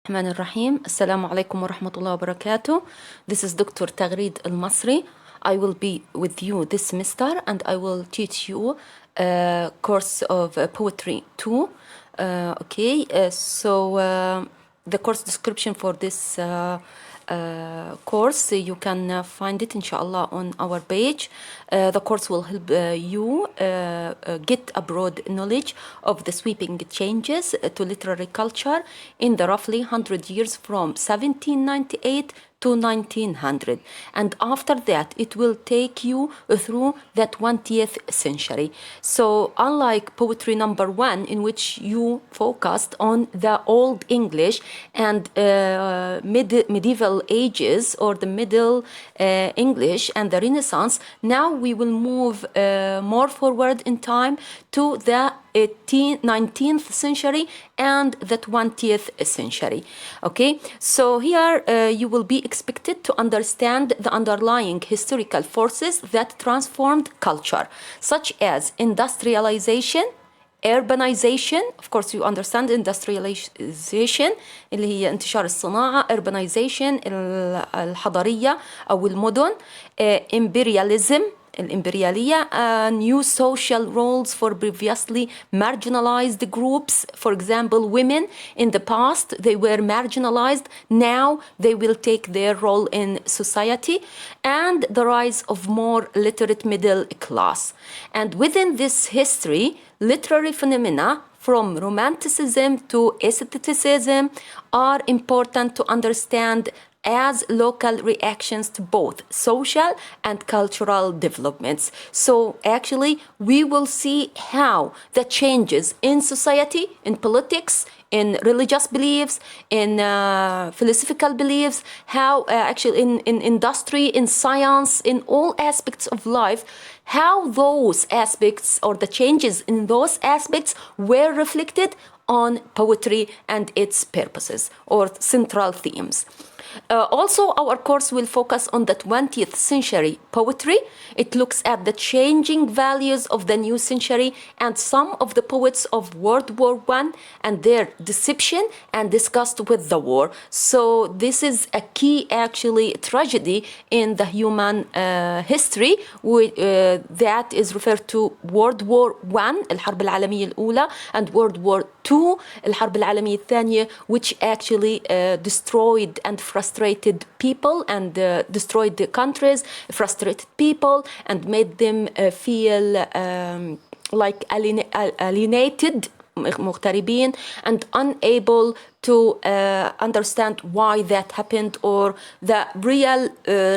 الرحمن الرحيم. السلام عليكم ورحمة الله وبركاته. This is د.تغريد المصري. I will be with you this semester and I will teach you a course of poetry too. The course description for this course you can find it inshallah on our page. The course will help you get a broad knowledge of the sweeping changes to literary culture in the roughly 100 years from 1798 to 1900, and after that it will take you through the 20th century. So unlike poetry number 1, in which you focused on the Old English and medieval ages or the Middle English and the Renaissance, now we will move more forward in time to the 19th century and the 20th century. Okay, so here you will be expected to understand the underlying historical forces that transformed culture, such as industrialization, urbanization. Of course you understand industrialization اللي هي انتشار الصناعة, urbanization الحضرية أو المدن, imperialism الإمبريالية, new social roles for previously marginalized groups. For example, women in the past, they were marginalized. Now they will take their role in society, and the rise of more literate middle class. And within this history, literary phenomena from Romanticism to aestheticism are important to understand as local reactions to both social and cultural developments. So actually we will see how the changes in society, in politics, in religious beliefs, in philosophical beliefs, how actually in industry, in science, in all aspects of life, how those aspects or the changes in those aspects were reflected on poetry and its purposes or central themes. Also, our course will focus on the 20th century poetry. It looks at the changing values of the new century and some of the poets of World War I and their deception and disgust with the war. So this is a key actually tragedy in the human history that is referred to World War I, الحرب العالمية الأولى, and World War II, الحرب العالمية الثانية, which actually destroyed and frustrated people and destroyed the countries, frustrated people, and made them feel like alienated, مغتربين, and unable to understand why that happened or the real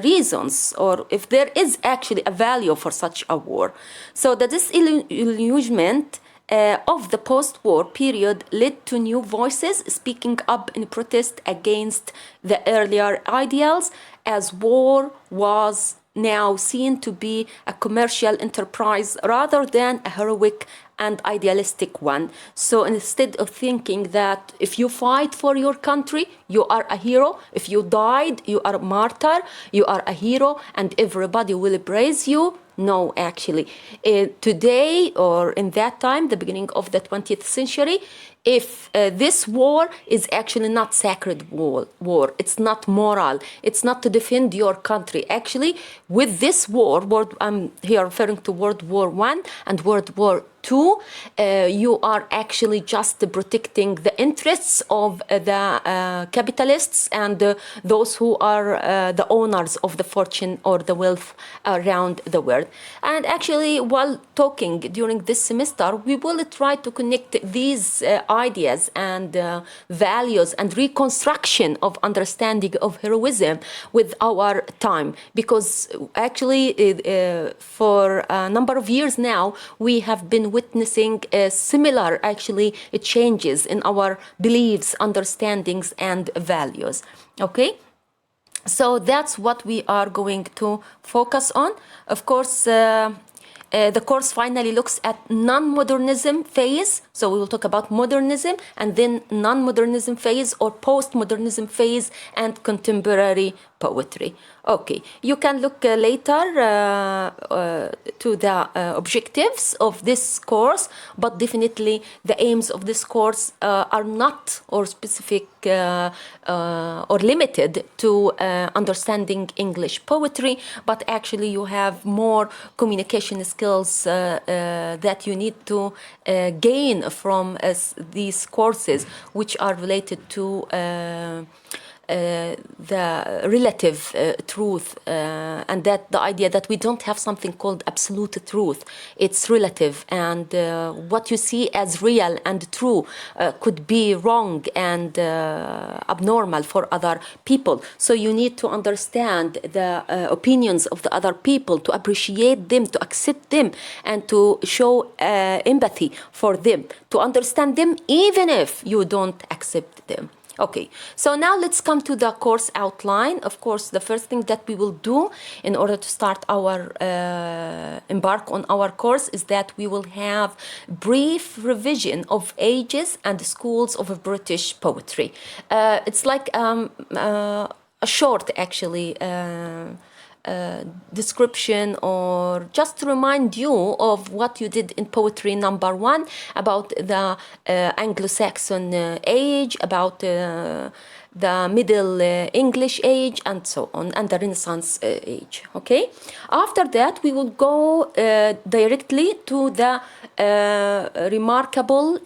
reasons, or if there is actually a value for such a war. So the disillusionment of the post-war period led to new voices speaking up in protest against the earlier ideals, as war was now seen to be a commercial enterprise rather than a heroic and idealistic one. So instead of thinking that if you fight for your country, you are a hero, if you died, you are a martyr, you are a hero, and everybody will praise you. No, actually, today or in that time, the beginning of the 20th century, if this war is actually not sacred war, it's not moral, it's not to defend your country. Actually, with this war, I'm here referring to World War I and World War II, you are actually just protecting the interests of the capitalists and those who are the owners of the fortune or the wealth around the world. And actually, while talking during this semester, we will try to connect these ideas and values and reconstruction of understanding of heroism with our time, because actually for a number of years now we have been witnessing similar actually changes in our beliefs, understandings and values. Okay, so that's what we are going to focus on. Of course, the course finally looks at non-modernism phase. So we will talk about modernism and then non-modernism phase or post-modernism phase and contemporary poetry. Okay, you can look later to the objectives of this course, but definitely the aims of this course are not, or specific or limited to understanding English poetry, but actually you have more communication skills that you need to gain from these courses, which are related to the relative truth, and that the idea that we don't have something called absolute truth. It's relative, and what you see as real and true could be wrong and abnormal for other people. So you need to understand the opinions of the other people, to appreciate them, to accept them, and to show empathy for them, to understand them even if you don't accept them. Okay, so now let's come to the course outline. Of course, the first thing that we will do in order to start our embark on our course is that we will have brief revision of ages and schools of British poetry. It's like a short, actually, description, or just to remind you of what you did in poetry number 1 about the Anglo-Saxon age, about the Middle English age, and so on, and the Renaissance age. Okay. After that, we will go directly to the remarkable,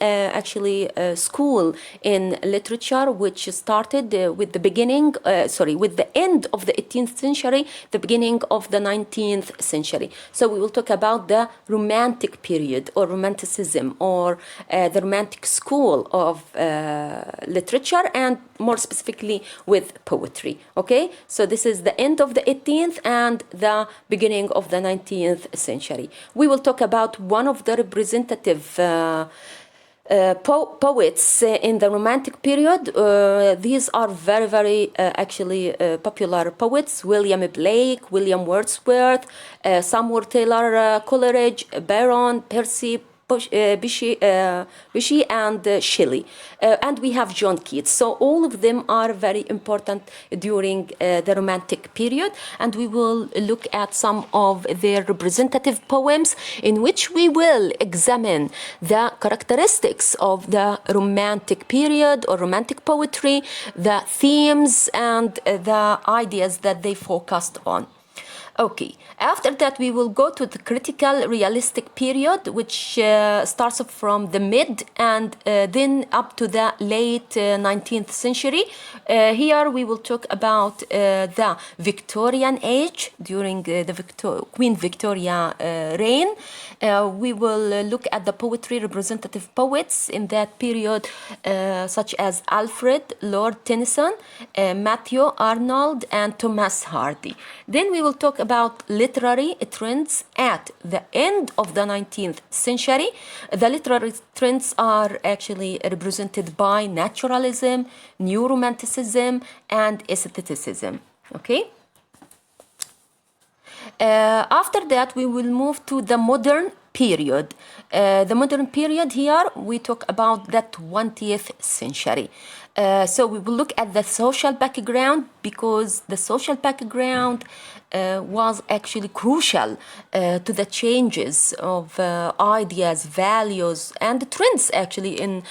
school in literature, which started with the beginning, with the end of the 18th century, the beginning of the 19th century. So we will talk about the Romantic period, or Romanticism, or the Romantic school of literature, and more specifically with poetry. Okay, so this is the end of the 18th and the beginning of the 19th century. We will talk about one of the representative poets in the Romantic period. These are very, very popular poets: William Blake, William Wordsworth, Samuel Taylor Coleridge, Byron, Percy Bysshe, and Shelley, and we have John Keats. So all of them are very important during the Romantic period, and we will look at some of their representative poems, in which we will examine the characteristics of the Romantic period or Romantic poetry, the themes and the ideas that they focused on. Okay, after that we will go to the critical realistic period, which starts from the mid and then up to the late 19th century. Here we will talk about the Victorian age during the Queen Victoria reign. We will look at the poetry representative poets in that period, such as Alfred, Lord Tennyson, Matthew Arnold, and Thomas Hardy. Then we will talk about literary trends at the end of the 19th century. The literary trends are actually represented by naturalism, new romanticism, and aestheticism. Okay. After that, we will move to the modern period. The modern period, here we talk about the 20th century. So we will look at the social background, because the social background was actually crucial to the changes of ideas, values, and trends actually in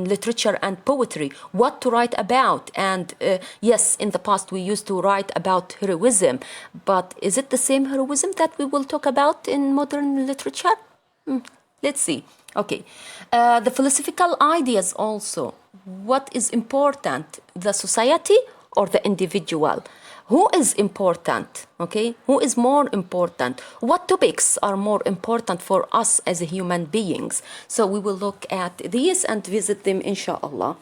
literature and poetry. What to write about. And yes, in the past we used to write about heroism, but is it the same heroism that we will talk about in modern literature? Let's see. Okay, the philosophical ideas also. What is important, the society or the individual? Who is important? Okay, who is more important? What topics are more important for us as human beings? So we will look at these and visit them, inshallah.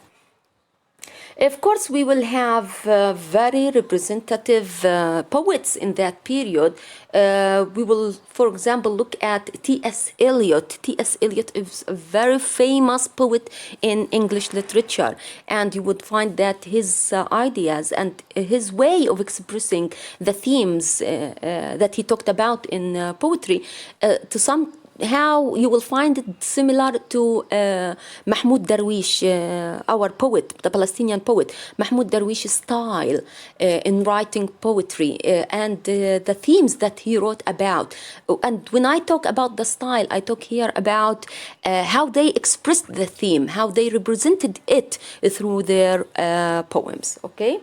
Of course, we will have very representative poets in that period. We will, for example, look at T.S. Eliot. T.S. Eliot is a very famous poet in English literature, and you would find that his ideas and his way of expressing the themes that he talked about in poetry, to some how you will find it similar to Mahmoud Darwish, our poet, the Palestinian poet, Mahmoud Darwish's style in writing poetry and the themes that he wrote about. And when I talk about the style, I talk here about how they expressed the theme, how they represented it through their poems, okay?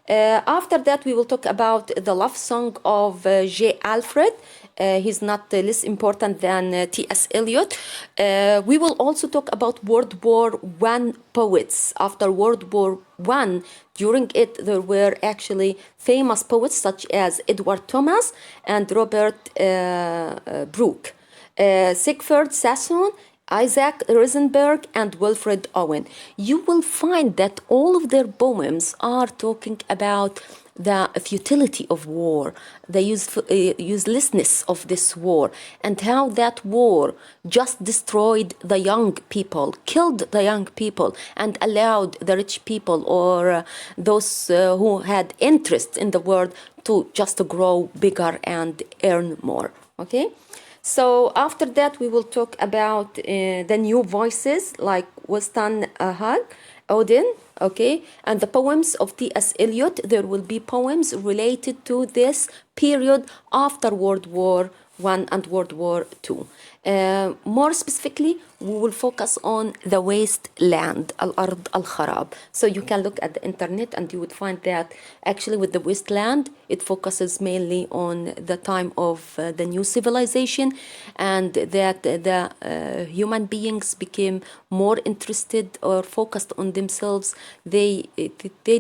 After that, we will talk about the love song of J. Alfred. He's not less important than T.S. Eliot. We will also talk about World War I poets. After World War I, during it, there were actually famous poets such as Edward Thomas and Robert Brooke. Sigfrid Sassoon, Isaac Rosenberg, and Wilfred Owen. You will find that all of their poems are talking about the futility of war, the uselessness of this war, and how that war just destroyed the young people, killed the young people, and allowed the rich people or those who had interest in the world to just grow bigger and earn more. Okay? So after that, we will talk about the new voices like Weston Hug, Odin, okay, and the poems of T.S. Eliot. There will be poems related to this period after World War I and World War II. More specifically, we will focus on the wasteland, al-ard al-kharab. So you can look at the internet and you would find that actually with the wasteland, it focuses mainly on the time of the new civilization, and that the human beings became more interested or focused on themselves. They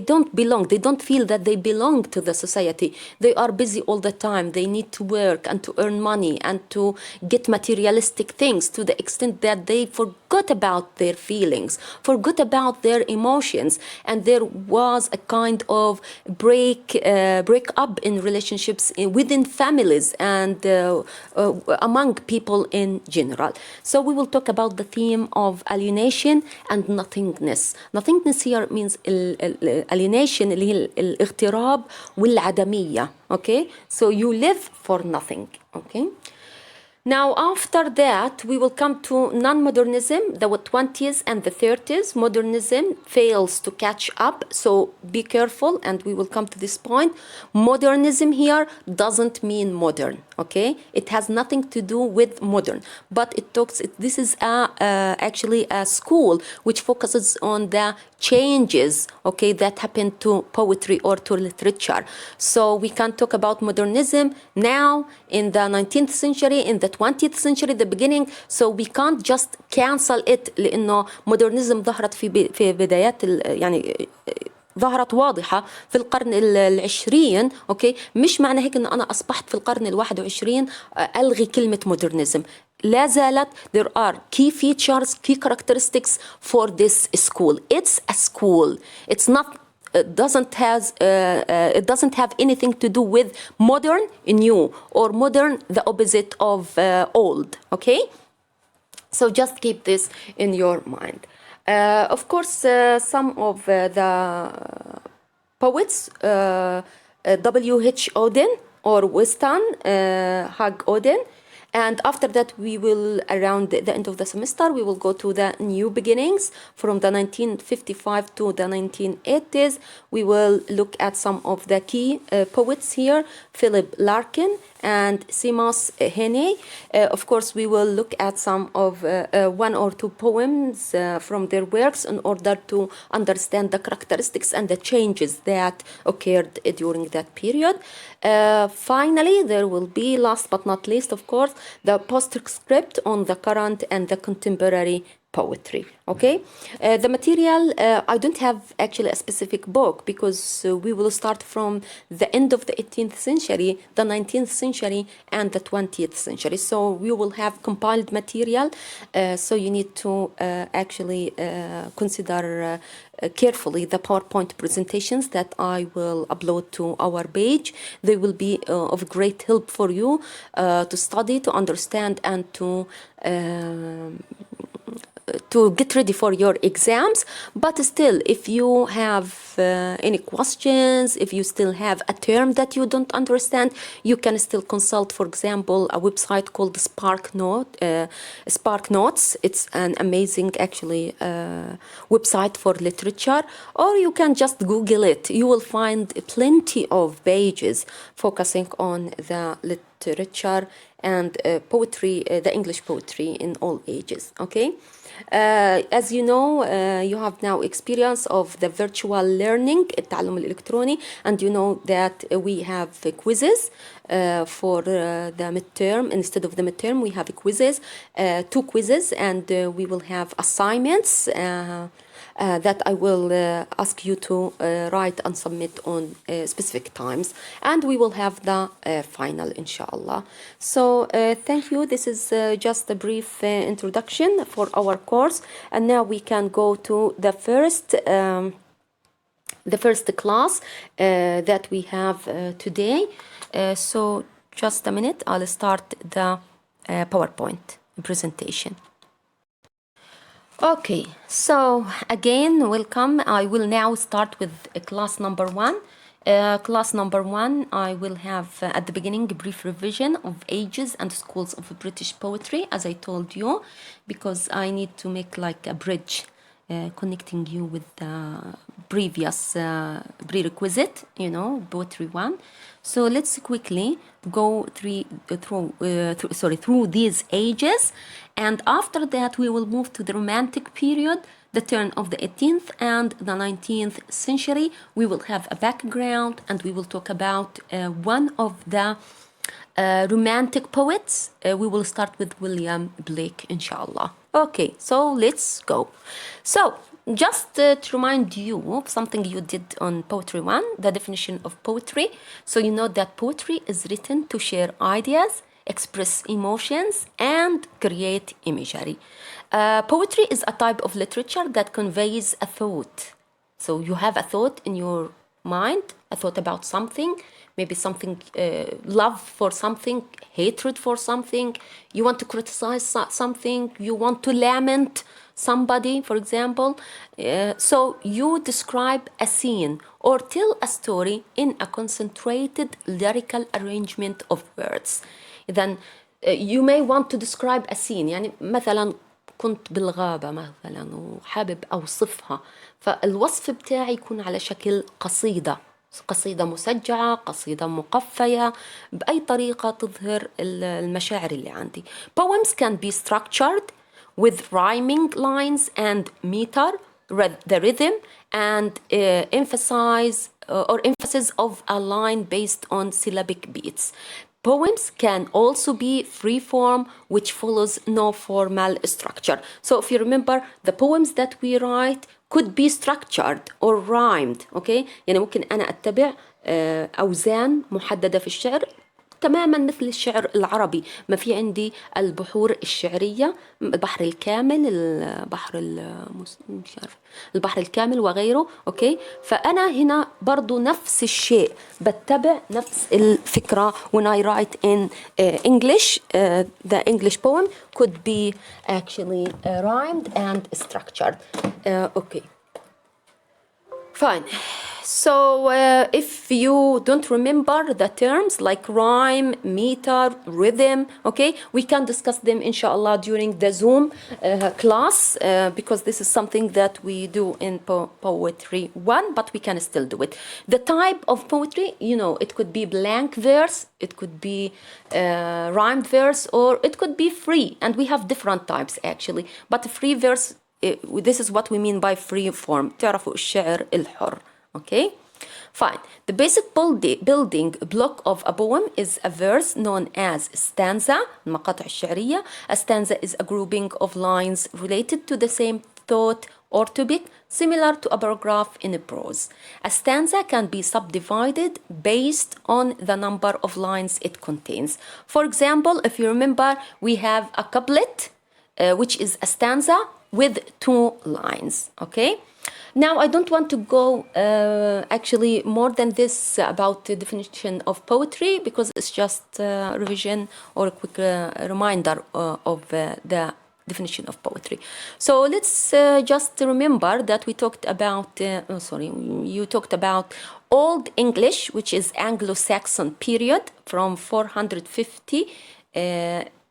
don't belong. They don't feel that they belong to the society. They are busy all the time. They need to work and to earn money and to get materialistic things to the extent that they forgot about their feelings, forgot about their emotions, and there was a kind of break up in relationships within families and among people in general. So we will talk about the theme of alienation and nothingness. Nothingness here means alienation اللي هي الاغتراب والعدمية. Okay, so you live for nothing. Okay. Now, after that, we will come to non-modernism, the 20s and the 30s. Modernism fails to catch up, so be careful, and we will come to this point. Modernism here doesn't mean modern, okay? It has nothing to do with modern, but it talks. This is actually a school which focuses on the changes, okay, that happen to poetry or to literature. So we can talk about modernism now in the 19th century, in the 20th century, the beginning. So we can't just cancel it لأنه modernism ظهرت في بدايات يعني ظهرت واضحة في القرن العشرين. أوكي، مش معنى هيك إنه أنا أصبحت في القرن الواحد وعشرين ألغي كلمة modernism. لا زالت there are key features, key characteristics for this school. It's a school. It's not. It doesn't have anything to do with modern, new, or modern, the opposite of old. Okay, so just keep this in your mind. Of course, some of the poets, W.H. Auden or Weston Hug Auden. And after that, we will, around the end of the semester, we will go to the new beginnings from the 1955 to the 1980s. We will look at some of the key poets here, Philip Larkin and Seamus Heaney. Of course, we will look at some of one or two poems from their works in order to understand the characteristics and the changes that occurred during that period. Finally, there will be, last but not least, of course, the postscript on the current and the contemporary poetry. Okay, the material, I don't have actually a specific book because we will start from the end of the 18th century, the 19th century, and the 20th century. So we will have compiled material. So you need to actually consider carefully the PowerPoint presentations that I will upload to our page. They will be of great help for you to study, to understand, and to to get ready for your exams. But still, if you have any questions, if you still have a term that you don't understand, you can still consult, for example, a website called Spark Notes. It's an amazing, actually, website for literature. Or you can just Google it. You will find plenty of pages focusing on the literature and poetry, the English poetry in all ages, okay? As you know, you have now experience of the virtual learning, التعلم الإلكتروني, and you know that we have quizzes for the midterm. Instead of the midterm, we have quizzes, 2 quizzes, and we will have assignments that I will ask you to write and submit on specific times, and we will have the final, inshallah. So thank you. This is just a brief introduction for our course, and now we can go to the first class that we have today. So just a minute, I'll start the PowerPoint presentation. Okay, so again, welcome. I will now start with class number 1. Class number 1, I will have at the beginning a brief revision of ages and schools of British poetry, as I told you, because I need to make like a bridge connecting you with the previous prerequisite, you know, poetry 1. So let's quickly go through these ages, and after that we will move to the Romantic period, the turn of the 18th and the 19th century. We will have a background, and we will talk about one of the Romantic poets. We will start with William Blake, inshallah. Okay, so let's go. So just to remind you of something you did on Poetry 1, the definition of poetry. So you know that poetry is written to share ideas, express emotions, and create imagery. Poetry is a type of literature that conveys a thought. So you have a thought in your mind, a thought about something, maybe something, love for something, hatred for something, you want to criticize something, you want to lament somebody, for example. So you describe a scene or tell a story in a concentrated lyrical arrangement of words. Then you may want to describe a scene. يعني مثلا كنت بالغابة مثلا وحابب أوصفها، فالوصف بتاعي يكون على شكل قصيدة مسجعة، قصيدة مقفية، بأي طريقة تظهر المشاعر اللي عندي. Poems can be structured with rhyming lines and meter, the rhythm, and emphasis of a line based on syllabic beats. Poems can also be free form, which follows no formal structure. So if you remember, the poems that we write could be structured or rhymed, okay? يعني ممكن أنا أتبع أوزان محددة في الشعر تماما مثل الشعر العربي. ما في عندي البحور الشعرية، البحر الكامل، البحر الكامل وغيره، اوكي؟ فأنا هنا برضو نفس الشيء، بتبع نفس الفكرة. when I write in English, the English poem could be actually rhymed and structured. Okay, fine. So if you don't remember the terms like rhyme, meter, rhythm, okay, we can discuss them inshallah during the Zoom class, because this is something that we do in Poetry 1, but we can still do it. The type of poetry, you know, it could be blank verse, it could be rhymed verse, or it could be free, and we have different types actually. But free verse, this is what we mean by free form. تعرفوا الشعر الحر. Okay, fine. The basic building block of a poem is a verse known as stanza, المقاطع الشعرية. A stanza is a grouping of lines related to the same thought or topic, similar to a paragraph in prose. A stanza can be subdivided based on the number of lines it contains. For example, if you remember, we have a couplet, which is a stanza with 2 lines, okay? Now, I don't want to go actually more than this about the definition of poetry, because it's just a revision or a quick reminder of the definition of poetry. So let's just remember that we talked about, you talked about Old English, which is Anglo-Saxon period from 450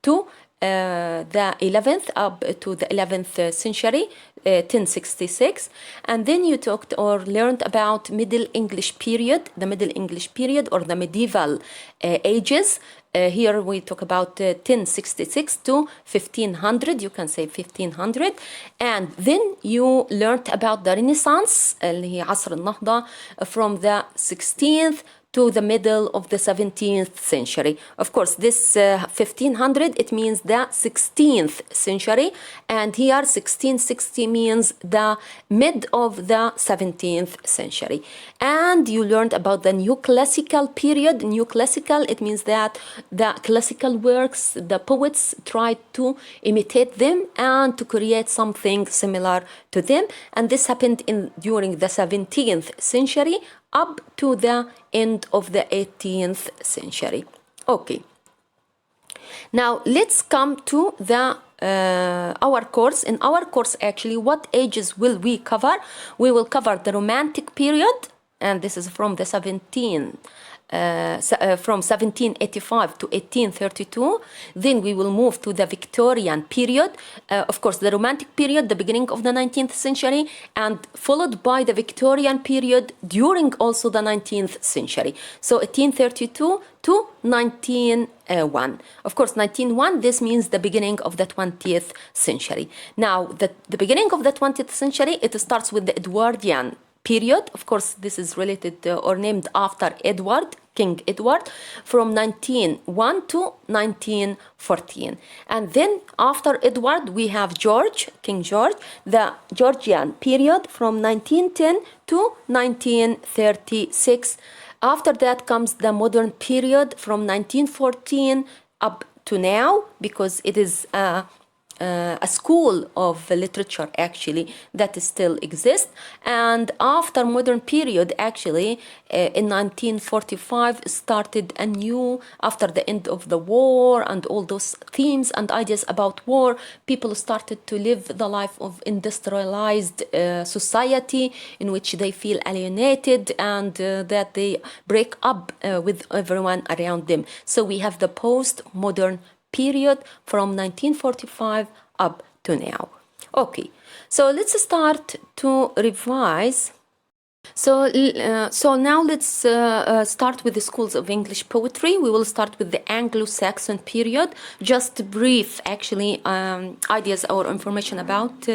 to the 11th up to the 11th century, 1066. And then you talked or learned about Middle English period, the Middle English period or the medieval ages. Here we talk about 1066 to 1500, you can say 1500. And then you learned about the Renaissance, اللي هي عصر النهضة, from the 16th to the middle of the 17th century. Of course, this 1500, it means the 16th century, and here 1660 means the mid of the 17th century. And you learned about the New Classical period. New Classical, it means that the classical works, the poets tried to imitate them and to create something similar to them. And this happened during the 17th century up to the end of the 18th century. Okay. Now let's come to the our course. In our course, actually, what ages will we cover? We will cover the Romantic period, and this is from the from 1785 to 1832. Then we will move to the Victorian period. Of course, the Romantic period, the beginning of the 19th century, and followed by the Victorian period during also the 19th century. So 1832 to 1901. Of course, 1901, this means the beginning of the 20th century. Now, the beginning of the 20th century, it starts with the Edwardian period. Of course, this is related or named after Edward, King Edward, from 1901 to 1914. And then after Edward, we have George, King George, the Georgian period from 1910 to 1936. After that comes the modern period from 1914 up to now, because it is a school of literature actually that still exists. And after modern period, actually in 1945 started a new, after the end of the war and all those themes and ideas about war, people started to live the life of industrialized society in which they feel alienated and that they break up with everyone around them. So we have the post-modern period from 1945 up to now. Okay, so let's start to revise. So now let's start with the schools of English poetry. We will start with the Anglo-Saxon period. Just brief, actually, ideas or information about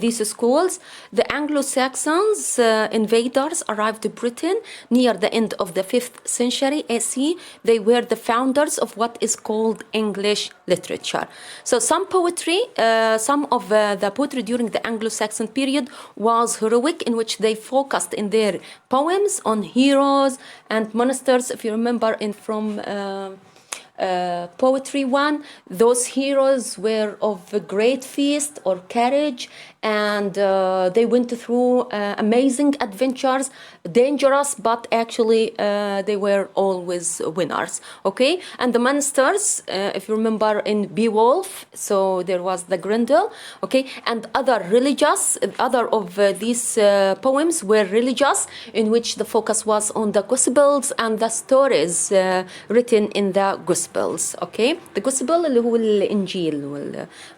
these schools. The Anglo-Saxons invaders arrived to Britain near the end of the 5th century AC. They were the founders of what is called English literature. So some poetry, some of the poetry during the Anglo-Saxon period was heroic, in which they focused in their poems on heroes and monsters. If you remember from Poetry 1, those heroes were of a great feast or courage, and they went through amazing adventures, dangerous, but actually they were always winners. Okay, and the monsters, if you remember in Beowulf, so there was the Grendel. Okay, and other of these poems were religious, in which the focus was on the Gospels and the stories written in the Gospels. Okay, the Gospel اللي هو الإنجيل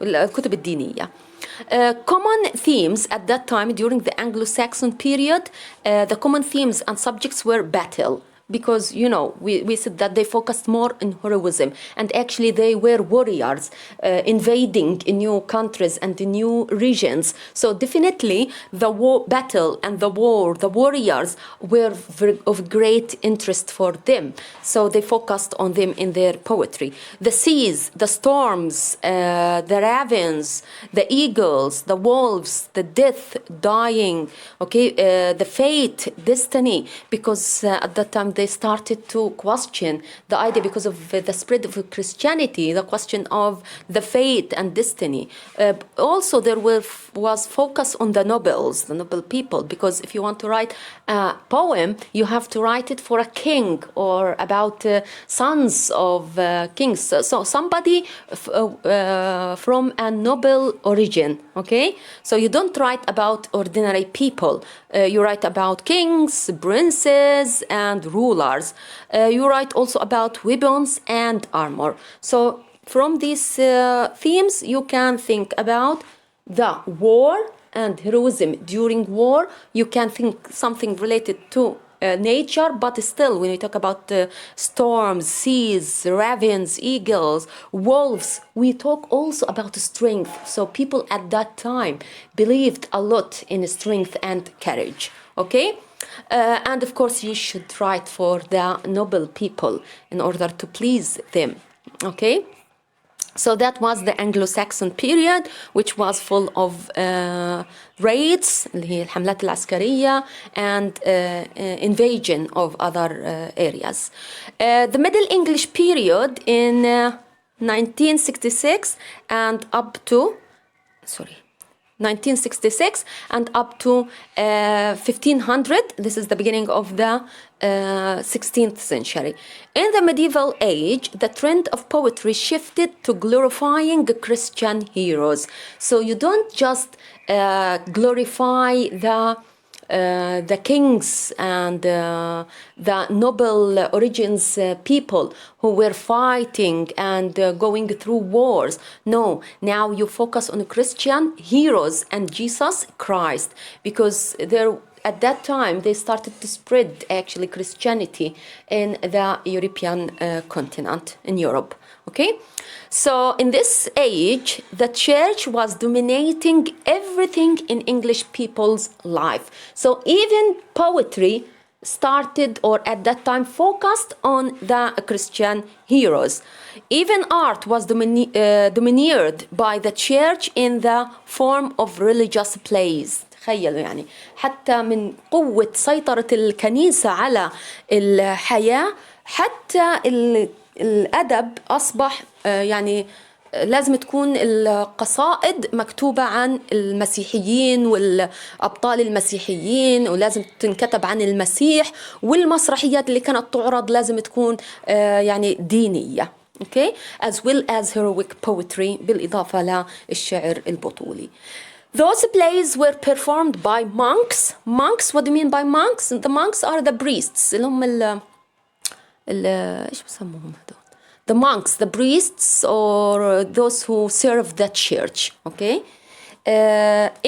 والكتب الدينية. Common themes at that time during the Anglo-Saxon period, the common themes and subjects were battle. Because, you know, we said that they focused more on heroism, and actually they were warriors invading in new countries and in new regions. So definitely the battle and the warriors were of great interest for them. So they focused on them in their poetry. The seas, the storms, the ravens, the eagles, the wolves, the death, dying, okay, the fate, destiny, because at that time they started to question the idea because of the spread of Christianity, the question of the fate and destiny. Also, there was focus on the nobles, the noble people, because if you want to write a poem, you have to write it for a king or about sons of kings. So somebody from a noble origin, okay? So you don't write about ordinary people. You write about kings, princes, and rulers. You write also about weapons and armor. So from these themes, you can think about the war and heroism during war. You can think something related to nature, but still, when we talk about storms, seas, ravens, eagles, wolves, we talk also about strength. So people at that time believed a lot in strength and courage, okay? And of course, you should write for the noble people in order to please them, okay? So that was the Anglo-Saxon period, which was full of raids, اللي هي الحملات العسكرية, and invasion of other areas. The Middle English period in 1966 and up to, 1966 and up to 1500. This is the beginning of the 16th century. In the medieval age, the trend of poetry shifted to glorifying Christian heroes. So you don't just glorify the kings and the noble origins people who were fighting and going through wars. No, now you focus on Christian heroes and Jesus Christ, because at that time they started to spread actually Christianity in the European continent, in Europe. Okay, so in this age, the church was dominating everything in English people's life. So even poetry started, or at that time focused on the Christian heroes. Even art was domineered by the church in the form of religious plays. تخيلوا يعني حتى من قوة سيطرة الكنيسة على الحياة، حتى الأدب أصبح يعني لازم تكون القصائد مكتوبة عن المسيحيين والأبطال المسيحيين، ولازم تنكتب عن المسيح، والمسرحيات اللي كانت تعرض لازم تكون يعني دينية. Okay? As well as heroic poetry بالإضافة للشعر البطولي. Those plays were performed by monks. Monks, what do you mean by monks? The monks are the priests. اللي هم إيش بسموهم هذول؟ The monks, the priests, or those who serve the church. Okay?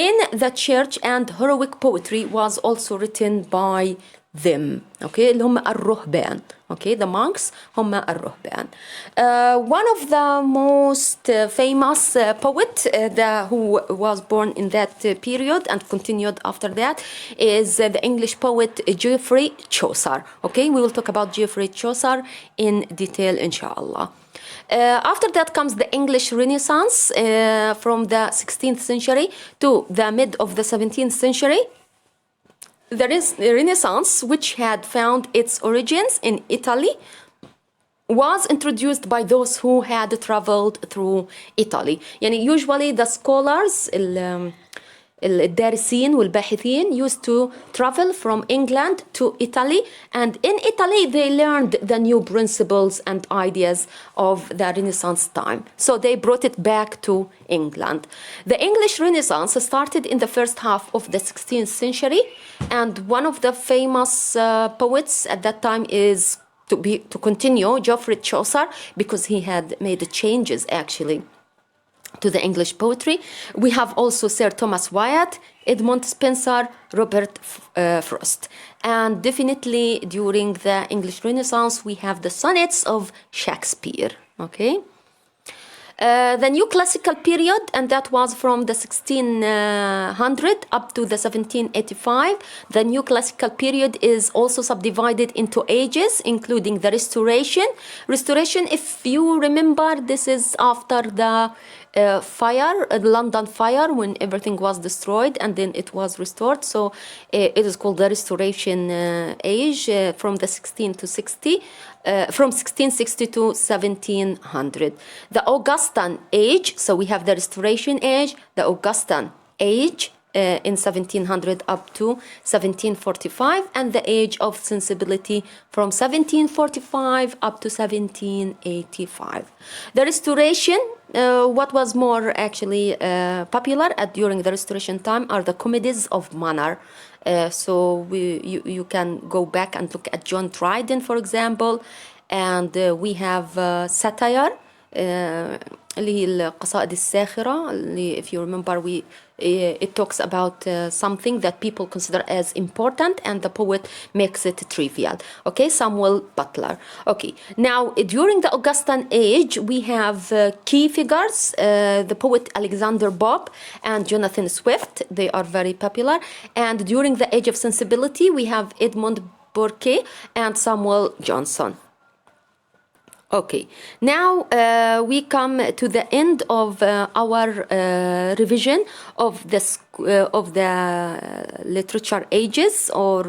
In the church, and heroic poetry was also written by them. Okay? اللي هم الرهبان. Okay? The monks هم الرهبان. One of the most famous poet who was born in that period and continued after that is the English poet Geoffrey Chaucer. Okay? We will talk about Geoffrey Chaucer in detail, inshallah. After that comes the English Renaissance from the 16th century to the mid of the 17th century. The Renaissance, which had found its origins in Italy, was introduced by those who had traveled through Italy. يعني usually the scholars الدارسين والباحثين used to travel from England to Italy, and in Italy they learned the new principles and ideas of the Renaissance time. So they brought it back to England. The English Renaissance started in the first half of the 16th century, and one of the famous poets at that time is to continue Geoffrey Chaucer, because he had made changes actually to the English poetry. We have also Sir Thomas Wyatt, Edmund Spenser, Robert Frost. And definitely during the English Renaissance, we have the sonnets of Shakespeare. Okay? The new classical period, and that was from the 1600 up to the 1785. The new classical period is also subdivided into ages, including the Restoration. Restoration, if you remember, this is after the fire, the London fire, when everything was destroyed and then it was restored. So it is called the Restoration Age, from the 1660 to 1700. The Augustan Age, so we have the Restoration Age, the Augustan Age, in 1700 up to 1745, and the Age of Sensibility from 1745 up to 1785. The Restoration, what was more actually popular during the Restoration time are the comedies of manner. So you can go back and look at John Dryden, for example, and we have satire, اللي هي القصائد الساخرة, اللي if you remember it talks about something that people consider as important and the poet makes it trivial. Okay, Samuel Butler. Okay, now during the Augustan age we have key figures, the poet Alexander Pope and Jonathan Swift. They are very popular. And during the Age of Sensibility we have Edmund Burke and Samuel Johnson. Okay, now we come to the end of our revision of the literature ages, or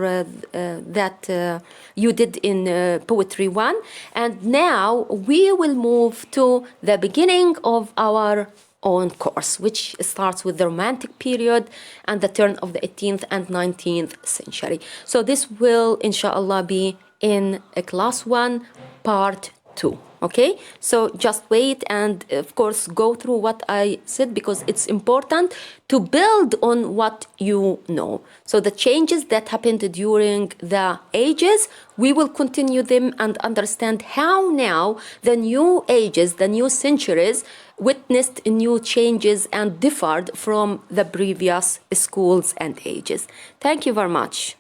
that you did in Poetry 1. And now we will move to the beginning of our own course, which starts with the Romantic period and the turn of the 18th and 19th century. So this will, inshallah, be in class 1, part 2. Okay, so just wait and of course go through what I said, because it's important to build on what you know. So the changes that happened during the ages, we will continue them and understand how now the new ages, the new centuries, witnessed new changes and differed from the previous schools and ages. Thank you very much.